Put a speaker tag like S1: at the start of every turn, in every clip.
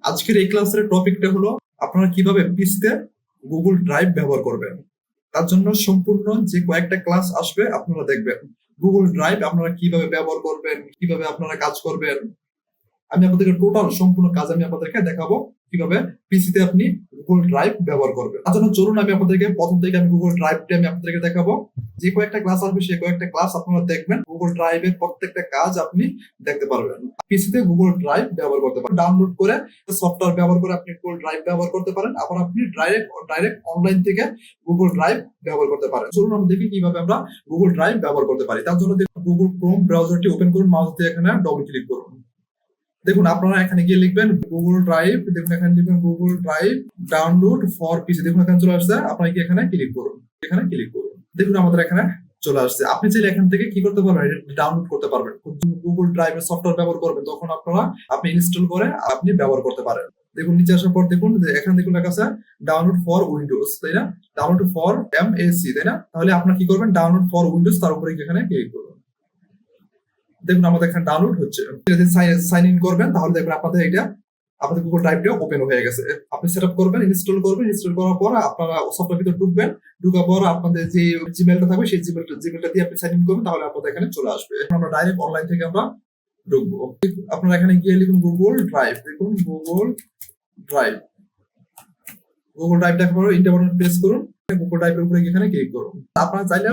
S1: আজকের এই ক্লাসের টপিকটা হলো আপনারা কিভাবে পিসিতে গুগল ড্রাইভ ব্যবহার করবেন। তার জন্য সম্পূর্ণ যে কয়েকটা ক্লাস আসবে আপনারা দেখবেন গুগল ড্রাইভ আপনারা কিভাবে ব্যবহার করবেন, কিভাবে আপনারা কাজ করবেন। আমি আপনাদেরকে টোটাল সম্পূর্ণ কাজ আমি আপনাদেরকে দেখাবো কিভাবে পিসিতে আপনি গুগল ড্রাইভ ব্যবহার করবেন। তার জন্য চলুন আমি আপনাদেরকে প্রথম থেকে আমি গুগল ড্রাইভটা আমি আপনাদেরকে দেখাবো। যে কয়েকটা ক্লাস আসবে সেই কয়েকটা ক্লাস আপনারা দেখবেন, গুগল ড্রাইভের প্রত্যেকটা কাজ আপনি দেখতে পারবেন। পিসিতে গুগল ড্রাইভ ব্যবহার করতে পারেন, ডাউনলোড করে সফটওয়্যার ব্যবহার করে আপনি গুগল ড্রাইভ ব্যবহার করতে পারেন। আবার আপনি ডাইরেক্ট অনলাইন থেকে গুগল ড্রাইভ ব্যবহার করতে পারেন। চলুন আমরা দেখি কিভাবে আমরা গুগল ড্রাইভ ব্যবহার করতে পারি। তার জন্য গুগল ক্রোম ব্রাউজারটি ওপেন করুন, মাউস দিয়ে এখানে ডবল ক্লিক করুন। দেখুন আপনারা এখানে গিয়ে লিখবেন গুগল ড্রাইভ, দেখুন এখানে লিখবেন গুগল ড্রাইভ ডাউনলোড ফর পিসি, দেখুন এখানে চলে আসছে। আপনারা কি এখানে ক্লিক করুন, এখানে ক্লিক করুন। দেখুন আমাদের এখানে চলে আসছে। আপনি চাইলে এখান থেকে কি করতে পারবেন, ডাউনলোড করতে পারবেন। গুগল ড্রাইভের সফটওয়্যার ব্যবহার করবেন তখন আপনি ইনস্টল করে আপনি ব্যবহার করতে পারেন। দেখুন নিচে আসার পর দেখুন এখানে দেখুন লেখা আছে ডাউনলোড ফর উইন্ডোজ, তাই না? ডাউনলোড ফর এমএসি, তাই না? তাহলে আপনারা কি করবেন, ডাউনলোড ফর উইন্ডোজ তার উপরে এখানে ক্লিক করুন। দেখুন আমাদের এখানে ডাউনলোড হচ্ছে। যদি সাইন ইন করবেন তাহলে দেখবেন আপনাদের গুগল ড্রাইভটা ওপেন হয়ে গেছে। আপনি সেটআপ করবেন, ইনস্টল করবেন, ইনস্টল করার পর আপনারা সফটওয়্যার ভিতরে ঢুকবেন, ঢোকার পর আপনাদের যে জিমেলটা থাকবে সেই জিমেলটা দিয়ে আপনি সাইন ইন করবেন, তাহলে আপনাদের এখানে চলে আসবে। আমরা ডাইরেক্ট অনলাইন থেকে আমরা ঢুকবো। আপনারা এখানে গিয়ে লিখুন গুগল ড্রাইভ, দেখুন গুগল ড্রাইভ। গুগল ড্রাইভ দেখার পর ইন্টার বাটন প্রেস করুন, গুগল ড্রাইভের উপরে এখানে ক্লিক করুন। আপনারা চাইলে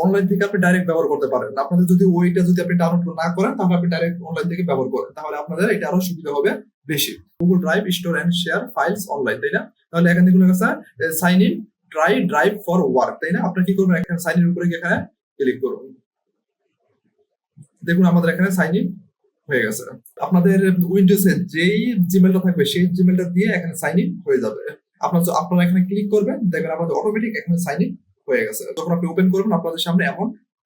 S1: অনলাইন থেকে আপনি ডাইরেক্ট ব্যবহার করতে পারেন। আপনাদের যদি ওইটা যদি আপনি ডাউনলোড না করেন তাহলে আপনি ডাইরেক্ট অনলাইন থেকে ব্যবহার করেন, তাহলে আপনাদের এটা আরো সুবিধা হবে বেশি। Google Drive store and share files online, তাই না? তাহলে এখান থেকে লেখা আছে sign in drive for work, তাই না? আপনি কি করবেন, এখানে সাইন ইন উপরে এখানে ক্লিক করুন। দেখুন আমাদের এখানে সাইন ইন হয়ে গেছে। আপনাদের উইন্ডোজে যেই জিমেলটা থাকবে সেই জিমেলটা দিয়ে এখানে সাইন ইন হয়ে যাবে। আপনারা এখানে ক্লিক করবেন, দেখবেন আপনাদের অটোমেটিক এখানে সাইন ইন হয়ে গেছে। যখন আপনি ওপেন করবেন আপনাদের সামনে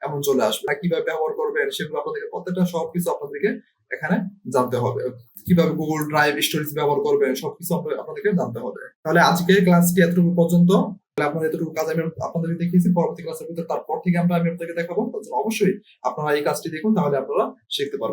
S1: এমন চলে আসবে। কিভাবে ব্যবহার করবেন সেগুলো আপনাদেরকে প্রত্যেকটা সবকিছু আপনাদেরকে এখানে জানতে হবে। কিভাবে গুগল ড্রাইভ স্টোরেজ ব্যবহার করবেন সবকিছু আপনাদেরকে জানতে হবে। তাহলে আজকে ক্লাসটি এতটুকু পর্যন্ত। আপনাদের এতটুকু কাজ আমি আপনাদেরকে দেখিয়েছি। পরবর্তী ক্লাসের ভিতরে তারপর থেকে আমি আপনাদেরকে দেখাবো। অবশ্যই আপনারা এই কাজটি দেখুন, তাহলে আপনারা শিখতে পারবেন।